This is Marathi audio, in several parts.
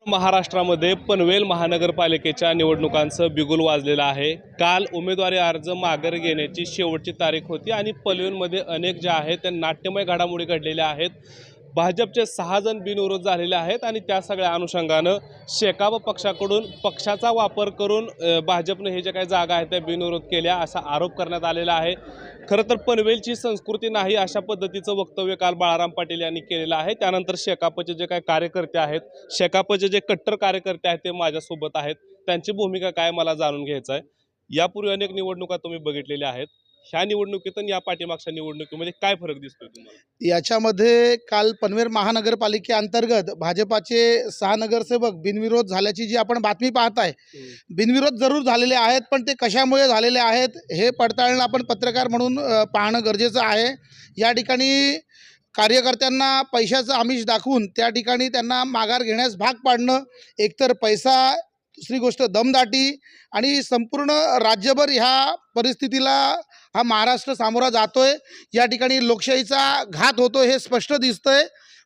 महाराष्ट्रामध्ये पनवेल महानगरपालिकेच्या निवडणुकांचं बिगुल वाजलेलं आहे। काल उमेदवारी अर्ज माघारी घेण्याची शेवटची तारीख होती आणि पनवेलमध्ये अनेक ज्या आहेत त्या नाट्यमय घडामोडी घडलेल्या आहेत। भाजपचे 6 जण बिनविरोध झालेले आहेत आणि त्या सगळ्या अनुषंगानं शेकाप पक्षाकडून पक्षाचा वापर करून भाजपने हे जे काही जागा आहेत त्या बिनविरोध केल्या असा आरोप करण्यात आलेला आहे। खरं तर पनवेलची संस्कृती नाही अशा पद्धतीचं वक्तव्य काल बाळाराम पाटील यांनी केलेलं आहे। त्यानंतर शेकापचे जे काही कार्यकर्ते आहेत, शेकापचे जे कट्टर कार्यकर्ते आहेत ते माझ्यासोबत आहेत, त्यांची भूमिका काय मला जाणून घ्यायचं आहे। यापूर्वी अनेक निवडणुका तुम्ही बघितलेल्या आहेत, ह्या निवडणुकीत आणि या पाठीमागच्या निवडणुकीमध्ये काय फरक दिसतोय तुम्हाला? याच्यामध्ये काल पनवेल महानगरपालिकेअंतर्गत भाजपाचे 6 नगरसेवक बिनविरोध झाल्याची जी आपण बातमी पाहताय, बिनविरोध जरूर झालेले आहेत, पण ते कशामुळे झालेले आहेत हे पडताळणं आपण पत्रकार म्हणून पाहणं गरजेचं आहे। या ठिकाणी कार्यकर्त्यांना पैशाचं आमिष दाखवून त्या ठिकाणी त्यांना माघार घेण्यास भाग पाडणं, एकतर पैसा, दुसरी गोष्ट दमदाटी, आणि संपूर्ण राज्यभर ह्या परिस्थितीला हा महाराष्ट्र सामोरा जातोय। या ठिकाणी लोकशाहीचा घात होतो हे स्पष्ट दिसतंय।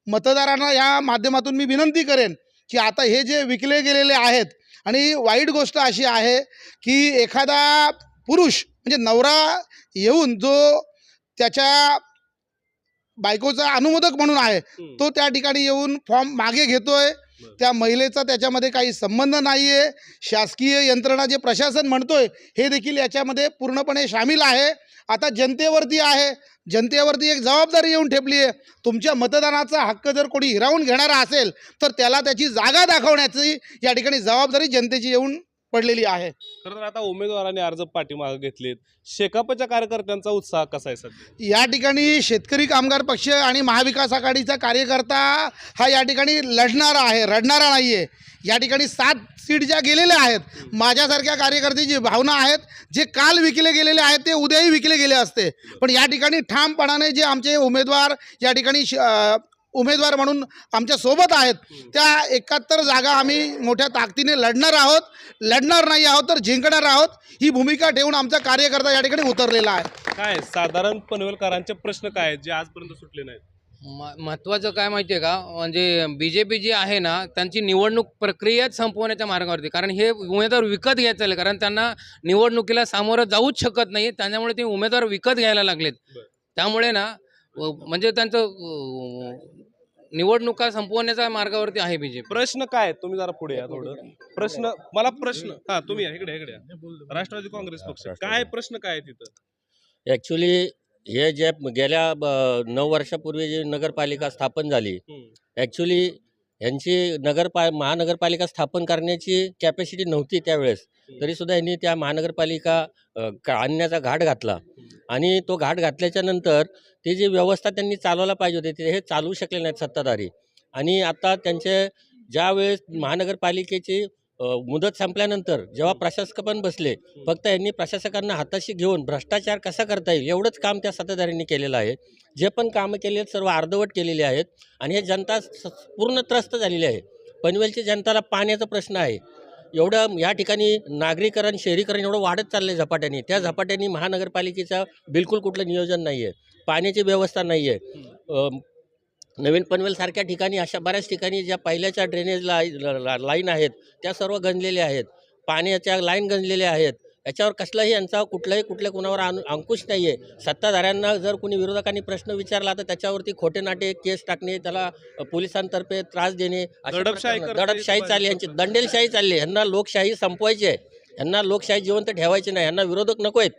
मतदारांना या माध्यमातून मी विनंती करेन की आता हे जे विकले गेलेले आहेत, आणि वाईट गोष्ट अशी आहे की एखादा पुरुष म्हणजे नवरा येऊन जो त्याच्या बायकोचा अनुमोदक म्हणून आहे, तो त्या ठिकाणी येऊन फॉर्म मागे घेतोय। त्या महिलेचा त्याच्यामध्ये काही संबंध नाही आहे। शासकीय यंत्रणा जे प्रशासन म्हणतोय हे देखील याच्यामध्ये पूर्णपणे सामील आहे। आता जनतेवरती आहे, जनतेवरती एक जबाबदारी येऊन ठेपली आहे। तुमच्या मतदानाचा हक्क जर कोणी हिरावून घेणारा असेल तर त्याला त्याची जागा दाखवण्याची या ठिकाणी जबाबदारी जनतेची येऊन पडलेली आहे। खरं तर आता उमेदवारांनी अर्ज पाठीमागे घेतलेत, शेकापच्या कार्यकर्त्यांचा उत्साह कसा आहे सध्या? या ठिकाणी शेतकरी कामगार पक्ष आणि महाविकास आघाडीचा कार्यकर्ता हा या ठिकाणी लढणारा आहे, रडणारा नाही आहे। या ठिकाणी 7 सीट ज्या गेलेल्या आहेत, माझ्यासारख्या कार्यकर्त्याची भावना आहेत, जे काल विकले गेलेले आहेत ते उद्याही विकले गेले असते, पण या ठिकाणी ठामपणाने जे आमचे उमेदवार या ठिकाणी उमेदवार म्हणून आमच्या सोबत आहेत, त्या 71 जागा आम्ही मोठ्या ताकदीने लढणार आहोत। लढणार नाही आहोत तर जिंकणार आहोत, ही भूमिका ठेवून आमचा कार्यकर्ता या ठिकाणी उतरलेला आहे। काय साधारण पनवेलकरांचे प्रश्न काय आहेत जे आजपर्यंत सुटले नाहीत? महत्त्वाचं काय माहिती आहे का, म्हणजे BJP जी आहे ना, त्यांची निवडणूक प्रक्रियाच संपवण्याच्या मार्गावरती, कारण हे उमेदवार विकत घ्यायचं आहे, कारण त्यांना निवडणुकीला सामोरं जाऊच शकत नाही, त्याच्यामुळे ते उमेदवार विकत घ्यायला लागलेत। त्यामुळे ना म्हणजे त्यांचं निवडणुका संपवण्याच्या मार्गावरती आहे BJP। प्रश्न काय तुम्ही जरा पुढे या थोडं। प्रश्न हा तुम्ही या इकडे या। राष्ट्रवादी काँग्रेस पक्ष काय प्रश्न काय आहे तिथं? ॲक्च्युली हे जे गेल्या 9 वर्षापूर्वी जी नगरपालिका स्थापन झाली, ॲक्च्युली यांची महानगरपालिका स्थापन करण्याची कॅपॅसिटी नव्हती त्यावेळेस, तरीसुद्धा यांनी त्या महानगरपालिका आणण्याचा घाट घातला, आणि तो घाट घातल्याच्या नंतर ती जी व्यवस्था त्यांनी चालवायला पाहिजे होती ते हे चालवू शकले नाहीत सत्ताधारी। आणि आता त्यांचे ज्यावेळेस महानगरपालिकेची मुदत संपल्यानंतर जेव्हा प्रशासक पण बसले, फक्त यांनी प्रशासकांना हाताशी घेऊन भ्रष्टाचार कसा करता येईल एवढंच काम त्या सत्ताधाऱ्यांनी केलेलं आहे। जे पण कामं केली आहेत सर्व अर्धवट केलेली आहेत, आणि हे जनता पूर्ण त्रस्त झालेली आहे। पनवेलची जनताला पाण्याचा प्रश्न आहे, एवढं या ठिकाणी नागरीकरण शहरीकरण एवढं वाढत चाललं आहे झपाट्याने, त्या झपाट्याने महानगरपालिकेचं बिलकुल कुठलं नियोजन नाही आहे, पाण्याची व्यवस्था नाही आहे। नवीन पनवेलसारख्या ठिकाणी अशा बऱ्याच ठिकाणी ज्या पहिल्याच्या ड्रेनेज लाईन आहेत त्या सर्व गंजलेल्या आहेत, पाण्याच्या लाईन गंजलेल्या आहेत, याच्यावर कसलाही यांचा कुठल्या कुणावर अंकुश नाही आहे। सत्ताधाऱ्यांना जर कोणी विरोधकांनी प्रश्न विचारला तर त्याच्यावरती खोटे नाटे केस टाकणे, त्याला पोलिसांतर्फे त्रास देणे, दडपशाही चालली, यांची दंडेलशाही चालली। यांना लोकशाही संपवायची आहे, यांना लोकशाही जिवंत ठेवायची नाही, यांना विरोधक नको आहेत,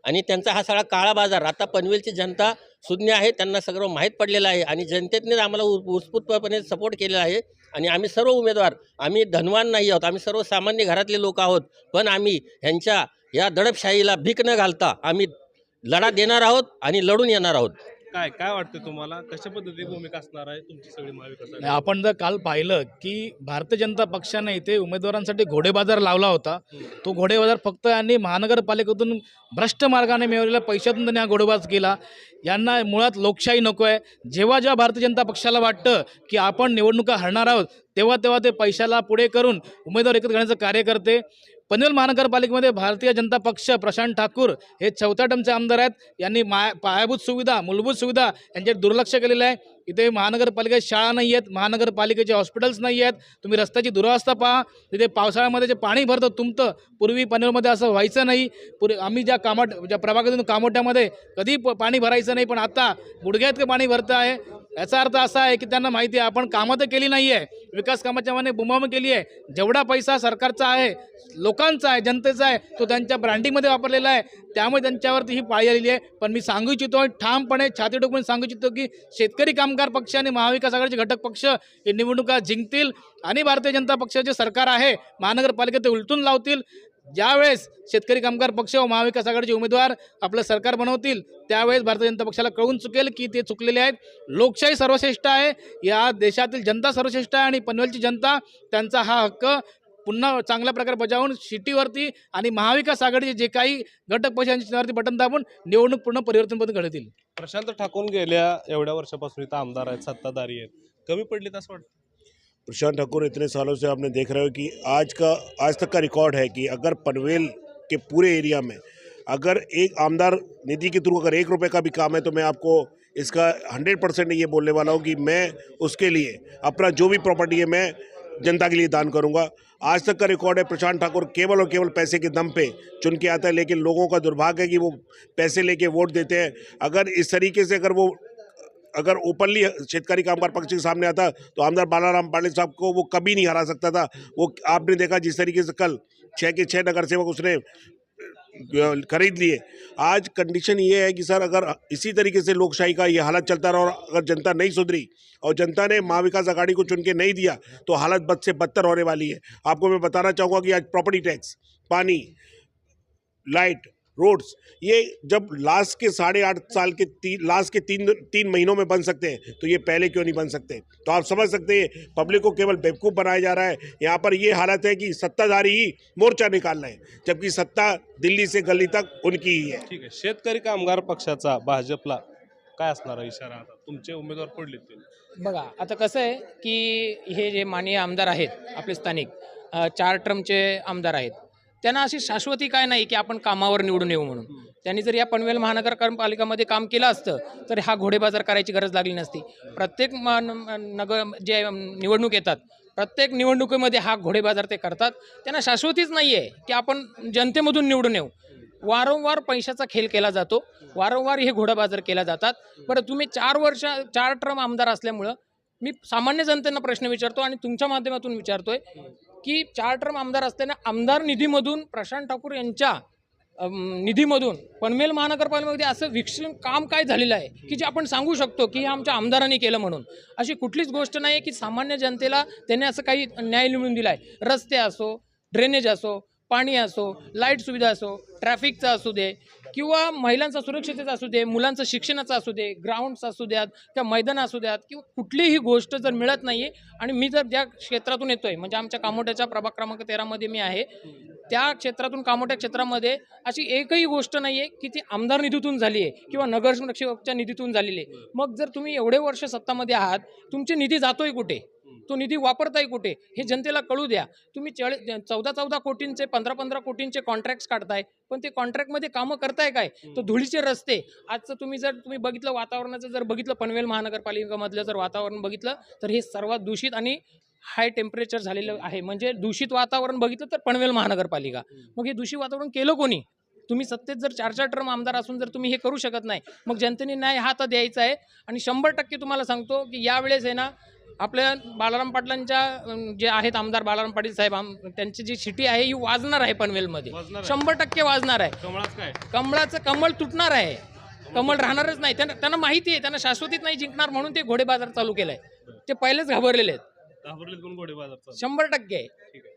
आणि त्यांचा हा सगळा काळा बाजार। आता पनवेलची जनता सुज्ञ आहे, त्यांना सगळं माहीत पडलेलं आहे, आणि जनतेने आम्हाला उत्स्फूर्तपणे सपोर्ट केलेला आहे। आणि आम्ही सर्व उमेदवार, आम्ही धनवान नाही आहोत, आम्ही सर्वसामान्य घरातले लोक आहोत, पण आम्ही ह्यांच्या या दडपशाहीला भीक न घालता आम्ही लढा देणार आहोत आणि लढून येणार आहोत। काय वाटतं तुम्हाला, कशा पद्धतीची भूमिका असणार आहे तुमची सगळी महाविकास? आपण जर काल पाहिलं की भारतीय जनता पक्षाने इथे उमेदवारांसाठी घोडेबाजार लावला होता, तो घोडेबाजार फक्त यांनी महानगरपालिकेतून भ्रष्ट मार्गाने मिळवलेल्या पैशातून त्यांनी हा घोडेबाज केला। यांना मुळात लोकशाही नको आहे। जेव्हा भारतीय जनता पक्षाला वाटतं की आपण निवडणुका हरणार आहोत, तेव्हा ते पैशाला पुढे करून उमेदवार एकत्र करण्याचं कार्य करते। पनवेल महानगरपालिकेमध्ये भारतीय जनता पक्ष प्रशांत ठाकूर हे 4थ्या टर्मचे आमदार आहेत। यांनी पायाभूत सुविधा, मूलभूत सुविधा यांच्यावर दुर्लक्ष केलेलं आहे। इथे महानगरपालिकेत शाळा नाही आहेत, महानगरपालिकेचे हॉस्पिटल्स नाही आहेत. तुम्ही रस्त्याची दुरावस्था पहा. तिथे पावसाळ्यामध्ये जे पाणी भरतं तुमतं, पूर्वी पनवेलमध्ये असं व्हायचं नाही. आम्ही ज्या प्रभागातून कामोट्यामध्ये कधी पाणी भरायचं नाही, पण आता गुडघ्यात पाणी भरतं आहे. याचा अर्थ असा आहे की त्यांना माहिती आहे आपण कामं तर केली नाही आहे, विकास कामाच्या माने बुंबाबुंब केली आहे. जेवढा पैसा सरकारचा आहे, लोकांचा आहे, जनतेचा आहे, तो त्यांच्या ब्रँडिंगमध्ये वापरलेला आहे. त्यामुळे त्यांच्यावरती ही पाळी आलेली आहे. पण मी सांगू इच्छितो, ठामपणे छाती ठोकून सांगू इच्छितो की शेतकरी कामगार पक्ष आणि महाविकास आघाडीचे घटक पक्ष हे निवडणुका जिंकतील आणि भारतीय जनता पक्षाचे सरकार आहे महानगरपालिकेत ते उलटून लावतील. ज्यावेळेस शेतकरी कामगार पक्ष व महाविकास आघाडीचे उमेदवार आपलं सरकार बनवतील त्यावेळेस भारतीय जनता पक्षाला कळून चुकेल की ते चुकलेले आहेत. लोकशाही सर्वश्रेष्ठ आहे, या देशातील जनता सर्वश्रेष्ठ आहे आणि पनवेलची जनता त्यांचा हा हक्क पुन्हा चांगल्या प्रकारे बजावून सिटीवरती आणि महाविकास आघाडीचे जे काही घटक पक्ष यांच्या चिन्हावरती बटन दाबून निवडणूक पूर्ण परिवर्तन घडतील. प्रशांत ठाकूर गेल्या एवढ्या वर्षापासून इथं आमदार आहेत, सत्ताधारी आहेत, कमी पडलीत असं वाटतं? प्रशांत ठाकुर इतने सालों से आपने देख रहे हो कि आज तक का रिकॉर्ड है कि अगर पनवेल के पूरे एरिया में अगर एक आमदार निधि के थ्रू अगर 1 रुपये का भी काम है तो मैं आपको इसका 100% ये बोलने वाला हूँ कि मैं उसके लिए अपना जो भी प्रॉपर्टी है मैं जनता के लिए दान करूँगा. आज तक का रिकॉर्ड है प्रशांत ठाकुर केवल और केवल पैसे के दम पे चुन के आता है, लेकिन लोगों का दुर्भाग्य है कि वो पैसे लेके वोट देते हैं. अगर इस तरीके से अगर ओपनली शेतकारी कामगार पक्ष के सामने आता तो आमदार बालाराम पाटिल साहब को वो कभी नहीं हरा सकता था. वो आपने देखा जिस तरीके से कल 6 के 6 नगर सेवक उसने खरीद लिए. आज कंडीशन ये है कि सर अगर इसी तरीके से लोकशाही का ये हालत चलता रहा और अगर जनता नहीं सुधरी और जनता ने महाविकास आघाड़ी को चुन के नहीं दिया तो हालत बद से बदतर होने वाली है. आपको मैं बताना चाहूँगा कि आज प्रॉपर्टी टैक्स, पानी, लाइट, रोड्स ये जब लास्ट के 8.5 साल के लास्ट के तीन महीनों में बन सकते हैं तो ये पहले क्यों नहीं बन सकते. तो आप समझ सकते हैं पब्लिक को केवल बेवकूफ़ बनाया जा रहा है. यहाँ पर ये हालत है कि सत्ताधारी ही मोर्चा निकाल रहे हैं जबकि सत्ता दिल्ली से गली तक उनकी ही है. ठीक आहे, शेतकरी कामगार पक्षाचा भाजपला काय असणार इशारा आता? तुमचे उमेदवार पडले ते बघा आता कसं आहे की हे जे माननीय आमदार आहेत आपले स्थानिक 4 टर्मचे आमदार आहेत, त्यांना अशी शाश्वती काय नाही की आपण कामावर निवडून येऊ म्हणून. त्यांनी जर या पनवेल महानगरपालिकामध्ये काम केलं असतं तर हा घोडेबाजार करायची गरज लागली नसती. प्रत्येक नगर जे निवडणूक येतात प्रत्येक निवडणुकीमध्ये हा घोडेबाजार ते करतात. त्यांना शाश्वतीच नाही आहे की आपण जनतेमधून निवडून येऊ. वारंवार पैशाचा खेळ केला जातो, वारंवार हे घोडेबाजार केला जातात. बरं तुम्ही 4 टर्म आमदार असल्यामुळं मी सामान्य जनतेला प्रश्न विचारतो आणि तुमच्या माध्यमातून विचारतोय की 4 टर्म आमदार असताना आमदार निधीमधून प्रशांत ठाकूर यांच्या निधीमधून पनवेल महानगरपालिकेमध्ये असं विकसित काम काय झालेलं आहे की जे आपण सांगू शकतो की हे आमच्या आमदारांनी केलं म्हणून. अशी कुठलीच गोष्ट नाही की सामान्य जनतेला त्यांनी असं काही न्याय निवडून दिला आहे. रस्ते असो, ड्रेनेज असो, पाणी असो, लाईट सुविधा असो, ट्रॅफिकचा असू दे किंवा महिलांचा सुरक्षिततेचा असू दे, मुलांचं शिक्षणाचं असू दे, ग्राउंड्स असू द्यात किंवा मैदान असू द्यात किंवा कुठलीही गोष्ट जर मिळत नाही आहे. आणि मी जर ज्या क्षेत्रातून येतोय म्हणजे आमच्या कामोट्याच्या प्रभाग क्रमांक 13मध्ये मी आहे, त्या क्षेत्रातून कामोट्या क्षेत्रामध्ये अशी एकही गोष्ट नाही आहे की ती आमदार निधीतून झाली आहे किंवा नगरसेवकच्या निधीतून झालेली आहे. मग जर तुम्ही एवढे वर्ष सत्तामध्ये आहात, तुमचे निधी जातोय कुठे, तो निधी वापरताय कुठे हे जनतेला कळू द्या. तुम्ही 14 कोटींचे 15 कोटींचे कॉन्ट्रॅक्ट्स काढताय, पण ते कॉन्ट्रॅक्टमध्ये कामं करताय काय? तो धुळीचे रस्ते. आजचं तुम्ही बघितलं वातावरणाचं जर बघितलं पनवेल महानगरपालिकेमधलं जर वातावरण बघितलं तर हे सर्वात दूषित आणि हाय टेम्परेचर झालेलं आहे. म्हणजे दूषित वातावरण बघितलं तर पनवेल महानगरपालिका. मग हे दूषित वातावरण केलं कोणी? तुम्ही सत्तेत जर 4 टर्म आमदार असून जर तुम्ही हे करू शकत नाही, मग जनतेने न्याय हा तर द्यायचा आहे. आणि 100% तुम्हाला सांगतो की यावेळेस आहे ना आपल्या बालाराम पाटलांच्या जे आहेत आमदार बालाराम पाटील साहेब त्यांची जी शिटी आहे ही वाजणार आहे पनवेलमध्ये. 100% वाजणार आहे. कमळाचं कमळ तुटणार आहे, कमळ राहणारच नाही. त्यांना माहिती आहे त्यांना शाश्वतीत नाही जिंकणार म्हणून ते घोडेबाजार चालू केलाय. ते पहिलेच घाबरलेले आहेत. 100% आहे. ठीक आहे.